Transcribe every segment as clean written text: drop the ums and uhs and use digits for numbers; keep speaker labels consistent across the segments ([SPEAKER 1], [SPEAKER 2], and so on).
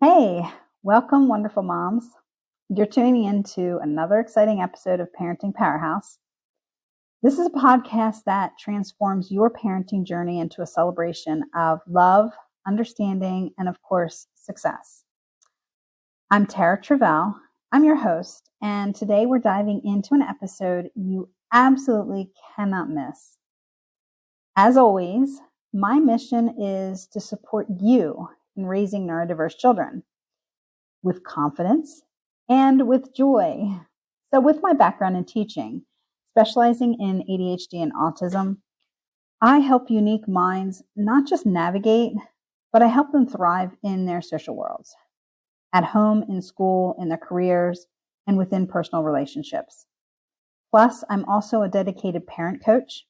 [SPEAKER 1] Hey, welcome, wonderful moms. You're tuning into another exciting episode of Parenting Powerhouse. This is a podcast that transforms your parenting journey into a celebration of love, understanding, and of course, success. I'm Tara Travell. I'm your host, and today we're diving into an episode you absolutely cannot miss. As always, my mission is to support you in raising neurodiverse children with confidence and with joy. So, with my background in teaching, specializing in ADHD and autism, I help unique minds not just navigate, but I help them thrive in their social worlds, at home, in school, in their careers, and within personal relationships. Plus, I'm also a dedicated parent coach,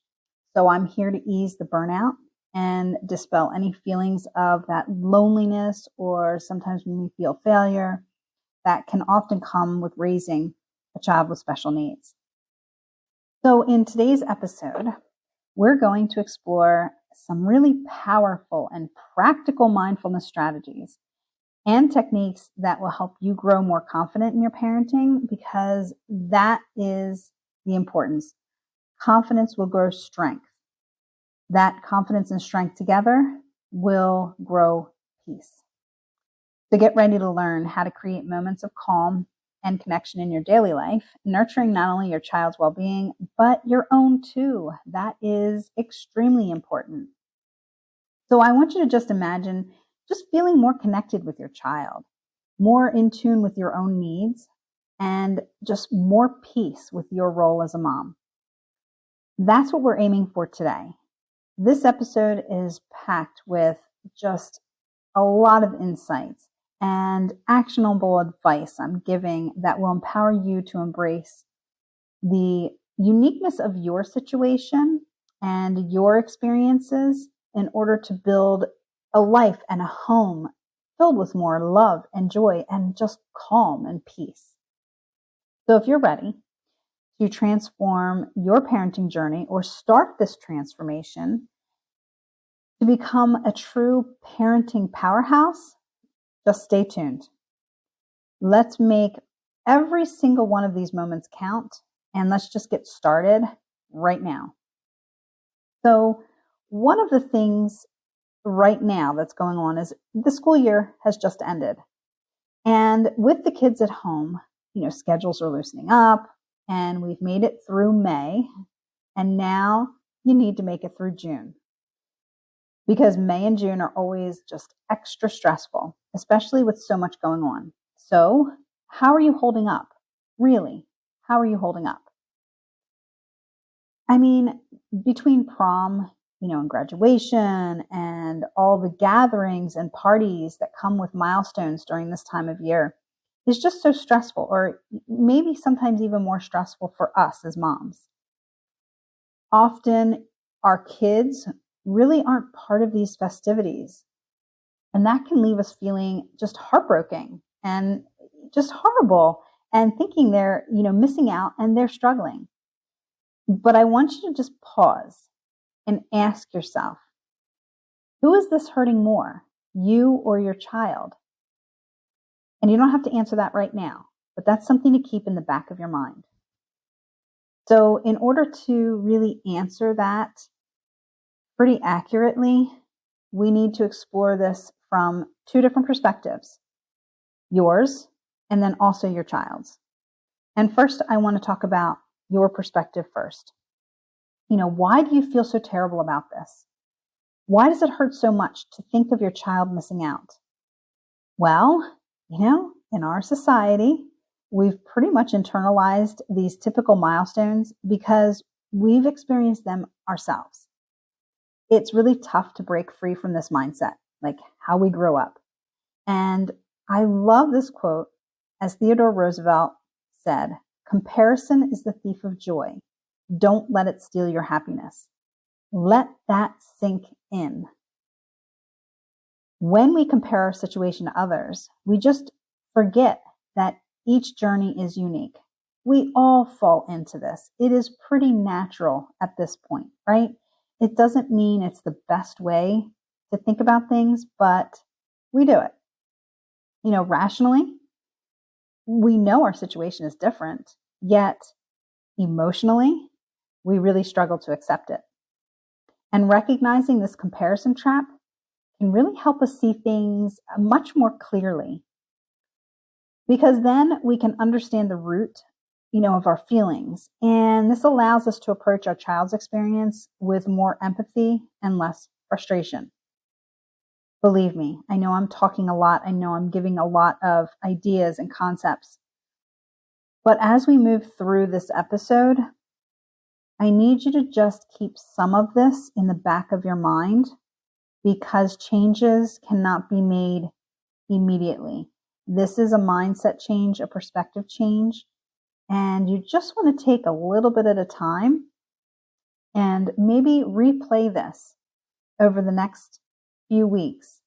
[SPEAKER 1] so I'm here to ease the burnout and dispel any feelings of that loneliness or sometimes when we feel failure that can often come with raising a child with special needs. So in today's episode, we're going to explore some really powerful and practical mindfulness strategies and techniques that will help you grow more confident in your parenting, because that is the importance. Confidence will grow strength. That confidence and strength together will grow peace. So get ready to learn how to create moments of calm and connection in your daily life, nurturing not only your child's well-being, but your own too. That is extremely important. So I want you to just imagine just feeling more connected with your child, more in tune with your own needs, and just more peace with your role as a mom. That's what we're aiming for today. This episode is packed with just a lot of insights and actionable advice I'm giving that will empower you to embrace the uniqueness of your situation and your experiences in order to build a life and a home filled with more love and joy and just calm and peace. So if you're ready to transform your parenting journey or start this transformation to become a true parenting powerhouse, just stay tuned. Let's make every single one of these moments count, and let's just get started right now. So, one of the things right now that's going on is the school year has just ended. And with the kids at home, schedules are loosening up, and we've made it through May, and now you need to make it through June. Because May and June are always just extra stressful, especially with so much going on. So, how are you holding up? Really, how are you holding up? I mean, between prom, and graduation and all the gatherings and parties that come with milestones during this time of year is just so stressful, or maybe sometimes even more stressful for us as moms. Often our kids really aren't part of these festivities. And that can leave us feeling just heartbroken and just horrible and thinking they're, missing out and they're struggling. But I want you to just pause and ask yourself, who is this hurting more, you or your child? And you don't have to answer that right now, but that's something to keep in the back of your mind. So in order to really answer that pretty accurately, we need to explore this from two different perspectives, yours and then also your child's. And first, I want to talk about your perspective first. Why do you feel so terrible about this? Why does it hurt so much to think of your child missing out? Well, in our society, we've pretty much internalized these typical milestones because we've experienced them ourselves. It's really tough to break free from this mindset, like how we grew up. And I love this quote, as Theodore Roosevelt said, "Comparison is the thief of joy. Don't let it steal your happiness." Let that sink in. When we compare our situation to others, we just forget that each journey is unique. We all fall into this. It is pretty natural at this point, right? It doesn't mean it's the best way to think about things, but we do it. Rationally, we know our situation is different, yet emotionally, we really struggle to accept it. And recognizing this comparison trap can really help us see things much more clearly, because then we can understand the root, of our feelings. And this allows us to approach our child's experience with more empathy and less frustration. Believe me, I know I'm talking a lot. I know I'm giving a lot of ideas and concepts. But as we move through this episode, I need you to just keep some of this in the back of your mind, because changes cannot be made immediately. This is a mindset change, a perspective change, and you just want to take a little bit at a time and maybe replay this over the next few weeks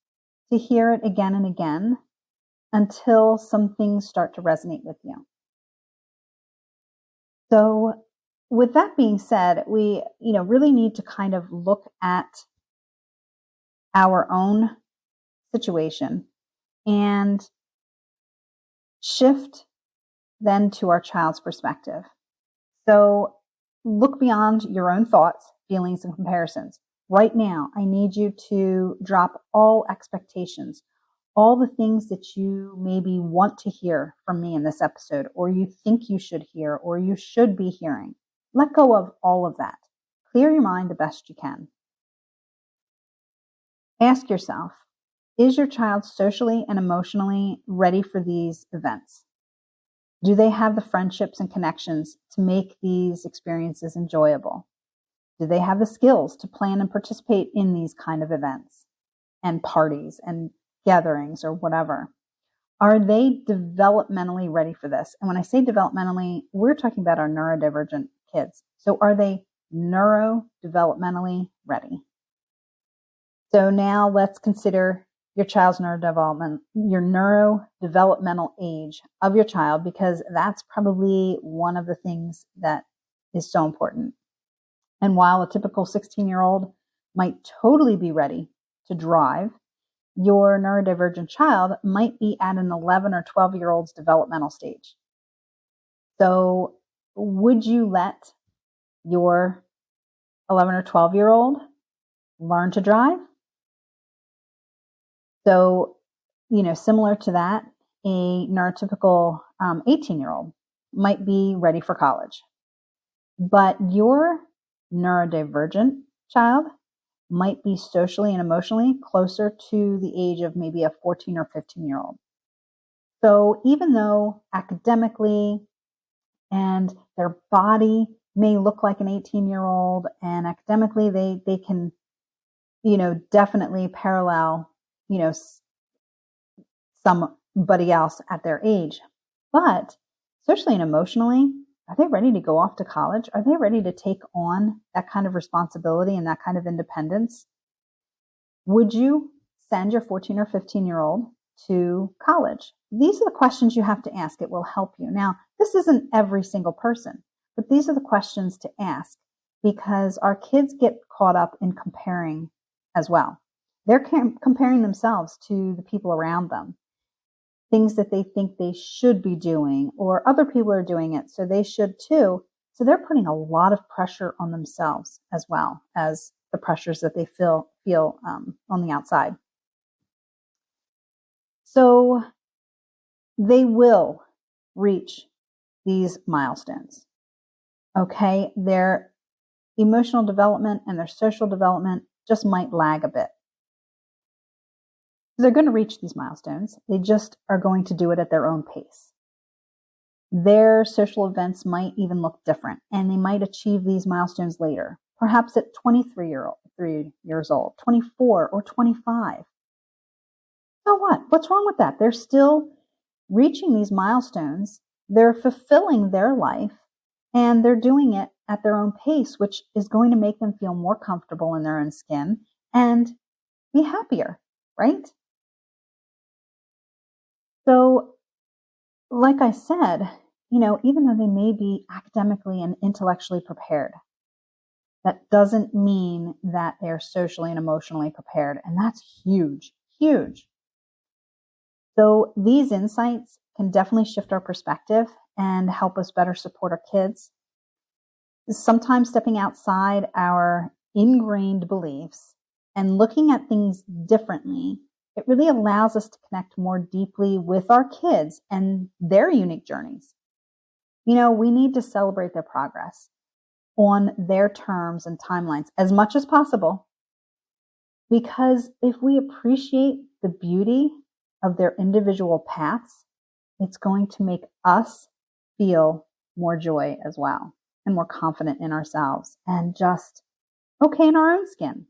[SPEAKER 1] to hear it again and again until some things start to resonate with you. So with that being said, we, really need to kind of look at our own situation and shift then to our child's perspective. So look beyond your own thoughts, feelings, and comparisons. Right now, I need you to drop all expectations, all the things that you maybe want to hear from me in this episode, or you think you should hear, or you should be hearing. Let go of all of that. Clear your mind the best you can. Ask yourself, is your child socially and emotionally ready for these events? Do they have the friendships and connections to make these experiences enjoyable? Do they have the skills to plan and participate in these kind of events and parties and gatherings or whatever? Are they developmentally ready for this? And when I say developmentally, we're talking about our neurodivergent kids. So are they neurodevelopmentally ready? So now let's consider your child's neurodevelopment, your neurodevelopmental age of your child, because that's probably one of the things that is so important. And while a typical 16-year-old might totally be ready to drive, your neurodivergent child might be at an 11 or 12-year-old's developmental stage. So would you let your 11 or 12-year-old learn to drive? So, similar to that, a neurotypical 18-year-old might be ready for college. But your neurodivergent child might be socially and emotionally closer to the age of maybe a 14 or 15-year-old. So even though academically and their body may look like an 18-year-old, and academically they can, definitely parallel, somebody else at their age. But socially and emotionally, are they ready to go off to college? Are they ready to take on that kind of responsibility and that kind of independence? Would you send your 14 or 15-year-old to college? These are the questions you have to ask. It will help you. Now, this isn't every single person, but these are the questions to ask, because our kids get caught up in comparing as well. They're comparing themselves to the people around them, things that they think they should be doing, or other people are doing it, so they should too. So they're putting a lot of pressure on themselves as well as the pressures that they feel on the outside. So they will reach these milestones. Okay, their emotional development and their social development just might lag a bit. They're going to reach these milestones. They just are going to do it at their own pace. Their social events might even look different, and they might achieve these milestones later, perhaps at 23 years old, 24 or 25. So what? What's wrong with that? They're still reaching these milestones. They're fulfilling their life, and they're doing it at their own pace, which is going to make them feel more comfortable in their own skin and be happier, right? So, like I said, even though they may be academically and intellectually prepared, that doesn't mean that they're socially and emotionally prepared. And that's huge, huge. So these insights can definitely shift our perspective and help us better support our kids. Sometimes stepping outside our ingrained beliefs and looking at things differently, it really allows us to connect more deeply with our kids and their unique journeys. We need to celebrate their progress on their terms and timelines as much as possible, because if we appreciate the beauty of their individual paths, it's going to make us feel more joy as well and more confident in ourselves and just okay in our own skin.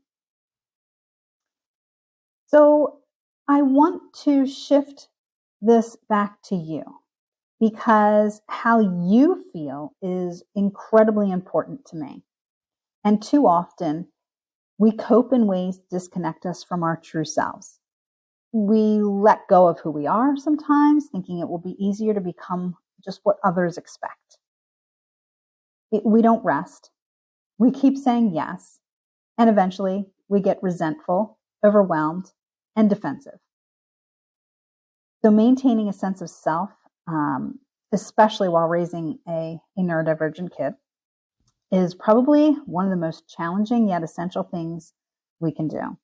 [SPEAKER 1] So I want to shift this back to you, because how you feel is incredibly important to me. And too often, we cope in ways that disconnect us from our true selves. We let go of who we are sometimes, thinking it will be easier to become just what others expect. We don't rest. We keep saying yes, and eventually we get resentful, overwhelmed, and defensive. So maintaining a sense of self, especially while raising a neurodivergent kid, is probably one of the most challenging yet essential things we can do.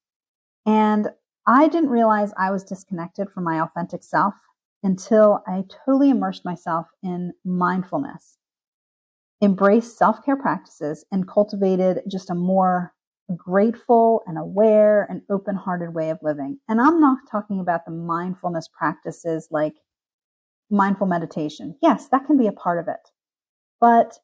[SPEAKER 1] And I didn't realize I was disconnected from my authentic self until I totally immersed myself in mindfulness, embraced self-care practices, and cultivated just a more grateful and aware and open-hearted way of living. And I'm not talking about the mindfulness practices like mindful meditation. Yes, that can be a part of it. But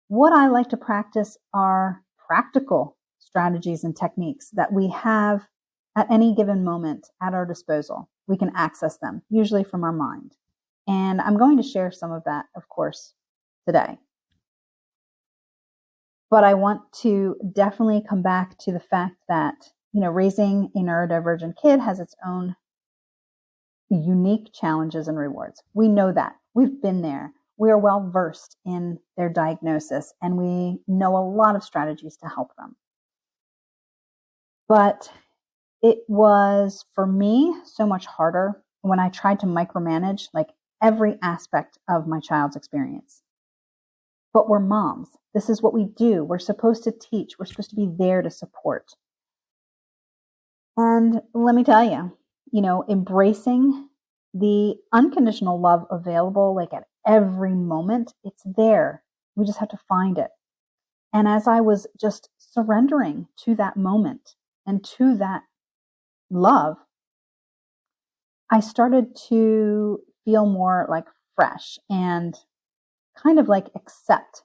[SPEAKER 1] what I like to practice are practical strategies and techniques that we have at any given moment at our disposal. We can access them, usually from our mind. And I'm going to share some of that, of course, today. But I want to definitely come back to the fact that, raising a neurodivergent kid has its own unique challenges and rewards. We know that. We've been there. We are well versed in their diagnosis, and we know a lot of strategies to help them. But it was, for me, so much harder when I tried to micromanage every aspect of my child's experience. But we're moms. This is what we do. We're supposed to teach. We're supposed to be there to support. And let me tell you, embracing the unconditional love available at every moment, it's there. We just have to find it. And as I was just surrendering to that moment and to that love, I started to feel more fresh and kind of accept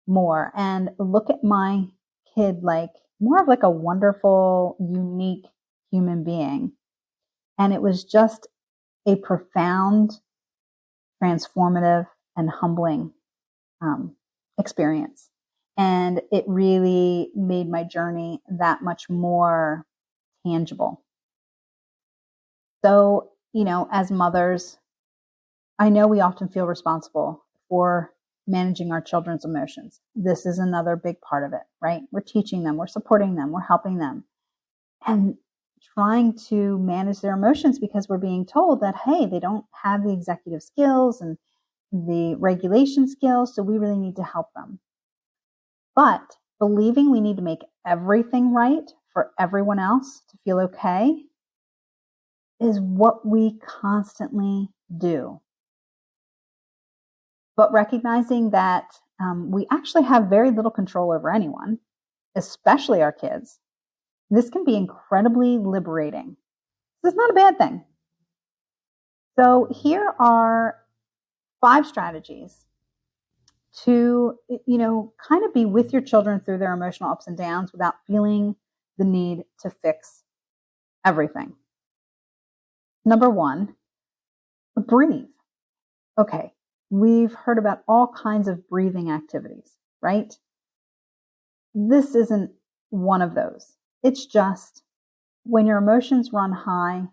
[SPEAKER 1] more and look at my kid more of a wonderful, unique human being. And it was just a profound, transformative, and humbling experience. And it really made my journey that much more tangible. So, as mothers, I know we often feel responsible for managing our children's emotions. This is another big part of it, right? We're teaching them, we're supporting them, we're helping them, and trying to manage their emotions because we're being told that, hey, they don't have the executive skills and the regulation skills, so we really need to help them. But believing we need to make everything right for everyone else to feel okay is what we constantly do. But recognizing that we actually have very little control over anyone, especially our kids, this can be incredibly liberating. This is not a bad thing. So here are 5 strategies to, kind of be with your children through their emotional ups and downs without feeling the need to fix everything. Number 1, breathe. Okay, we've heard about all kinds of breathing activities, right? This isn't one of those. It's just when your emotions run high,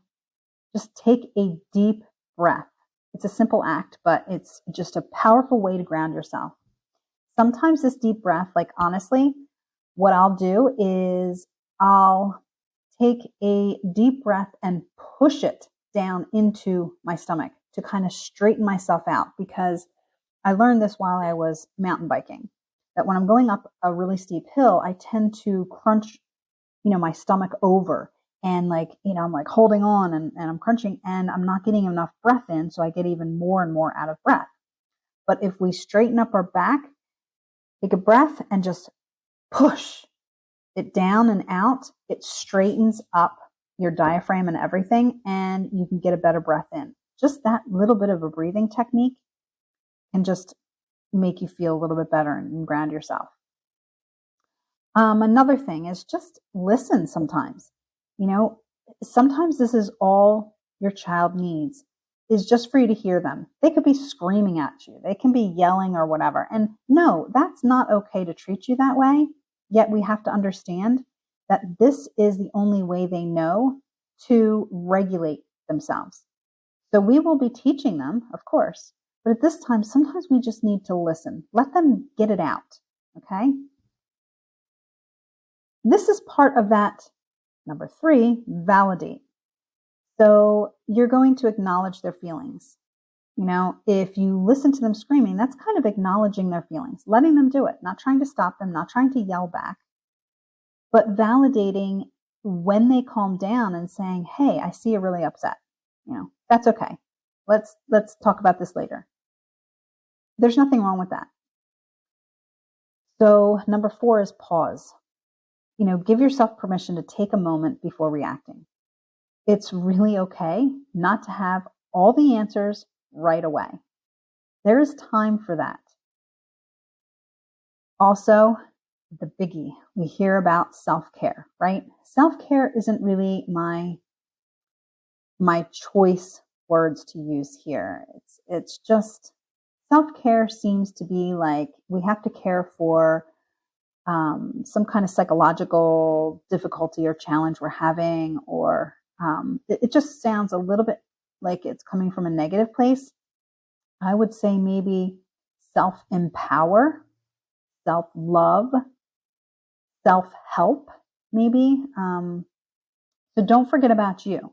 [SPEAKER 1] just take a deep breath. It's a simple act, but it's just a powerful way to ground yourself. Sometimes this deep breath, honestly, what I'll do is I'll take a deep breath and push it down into my stomach to kind of straighten myself out, because I learned this while I was mountain biking, that when I'm going up a really steep hill, I tend to crunch, my stomach over, and I'm like holding on, and I'm crunching, and I'm not getting enough breath in. So I get even more and more out of breath. But if we straighten up our back, take a breath and just push it down and out, it straightens up your diaphragm and everything, and you can get a better breath in. Just that little bit of a breathing technique can just make you feel a little bit better and ground yourself. Another thing is just listen sometimes. Sometimes this is all your child needs, is just for you to hear them. They could be screaming at you. They can be yelling or whatever. And no, that's not okay to treat you that way. Yet we have to understand that this is the only way they know to regulate themselves. So we will be teaching them, of course, but at this time, sometimes we just need to listen. Let them get it out, okay? This is part of that, number 3, validate. So you're going to acknowledge their feelings. If you listen to them screaming, that's kind of acknowledging their feelings, letting them do it, not trying to stop them, not trying to yell back, but validating when they calm down and saying, hey, I see you're really upset. That's okay. Let's talk about this later. There's nothing wrong with that. So number 4 is pause. Give yourself permission to take a moment before reacting. It's really okay not to have all the answers right away. There is time for that. Also, the biggie, we hear about self-care, right? Self-care isn't really my choice words to use here. It's just, self-care seems to be like we have to care for some kind of psychological difficulty or challenge we're having, or it just sounds a little bit like it's coming from a negative place. I would say maybe self-empower, self-love, self-help, maybe. So don't forget about you.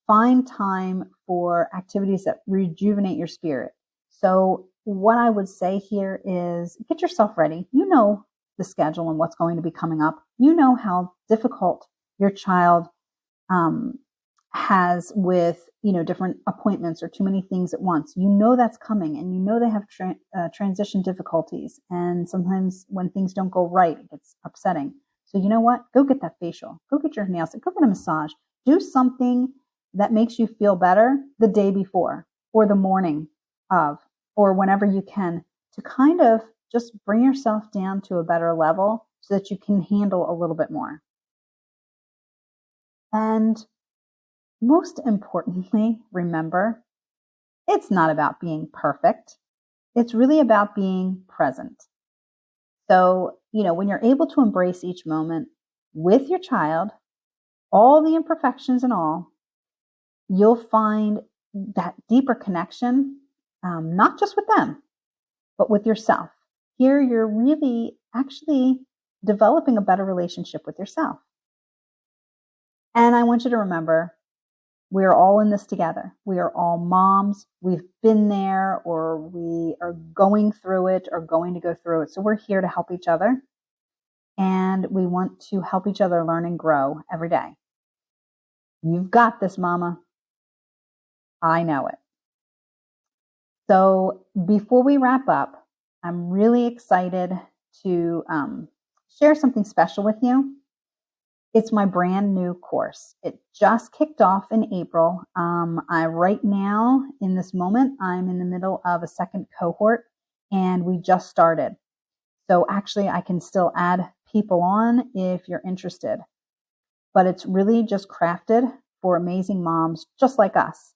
[SPEAKER 1] Find time for activities that rejuvenate your spirit. So what I would say here is get yourself ready. You know the schedule and what's going to be coming up. You know how difficult your child has with, different appointments or too many things at once. That's coming, and they have transition difficulties. And sometimes when things don't go right, it gets upsetting. So you know what? Go get that facial. Go get your nails. Go get a massage. Do something that makes you feel better the day before or the morning of, or whenever you can, to kind of just bring yourself down to a better level so that you can handle a little bit more. And most importantly, remember, it's not about being perfect. It's really about being present. So, when you're able to embrace each moment with your child, all the imperfections and all, you'll find that deeper connection, not just with them, but with yourself. Here, you're really actually developing a better relationship with yourself. And I want you to remember, we are all in this together. We are all moms. We've been there, or we are going through it, or going to go through it. So we're here to help each other. And we want to help each other learn and grow every day. You've got this, mama. I know it. So before we wrap up, I'm really excited to share something special with you. It's my brand new course. It just kicked off in April. Right now, in this moment, I'm in the middle of a second cohort, and we just started. So actually, I can still add people on if you're interested. But it's really just crafted for amazing moms just like us.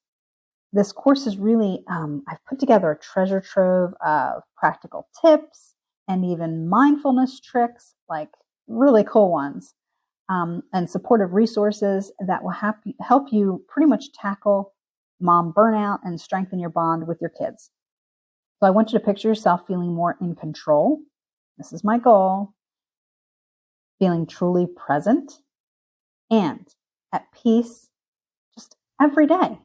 [SPEAKER 1] This course is really, I've put together a treasure trove of practical tips and even mindfulness tricks, like really cool ones. And supportive resources that will help you pretty much tackle mom burnout and strengthen your bond with your kids. So I want you to picture yourself feeling more in control. This is my goal. Feeling truly present and at peace, just every day.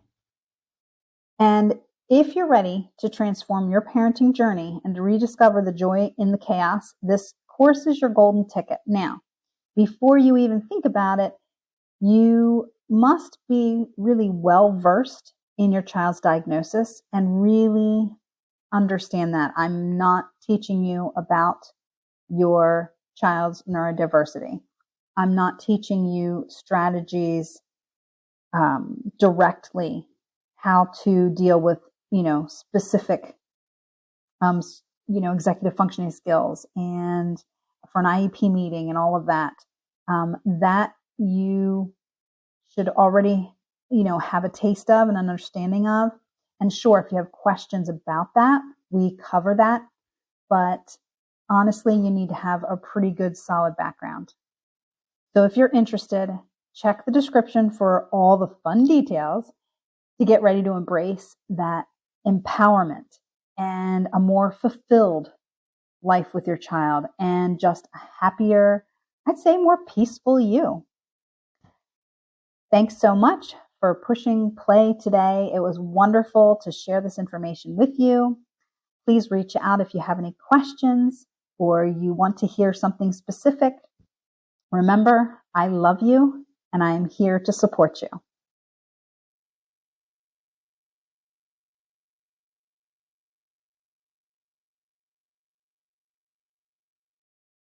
[SPEAKER 1] And if you're ready to transform your parenting journey and to rediscover the joy in the chaos, this course is your golden ticket. Now, before you even think about it, you must be really well versed in your child's diagnosis and really understand that. I'm not teaching you about your child's neurodiversity. I'm not teaching you strategies directly how to deal with, specific, executive functioning skills and for an IEP meeting and all of that. That you should already, have a taste of and an understanding of. And sure, if you have questions about that, we cover that. But honestly, you need to have a pretty good, solid background. So if you're interested, check the description for all the fun details to get ready to embrace that empowerment and a more fulfilled life with your child and just a happier, I'd say more peaceful you. Thanks so much for pushing play today. It was wonderful to share this information with you. Please reach out if you have any questions or you want to hear something specific. Remember, I love you and I am here to support you.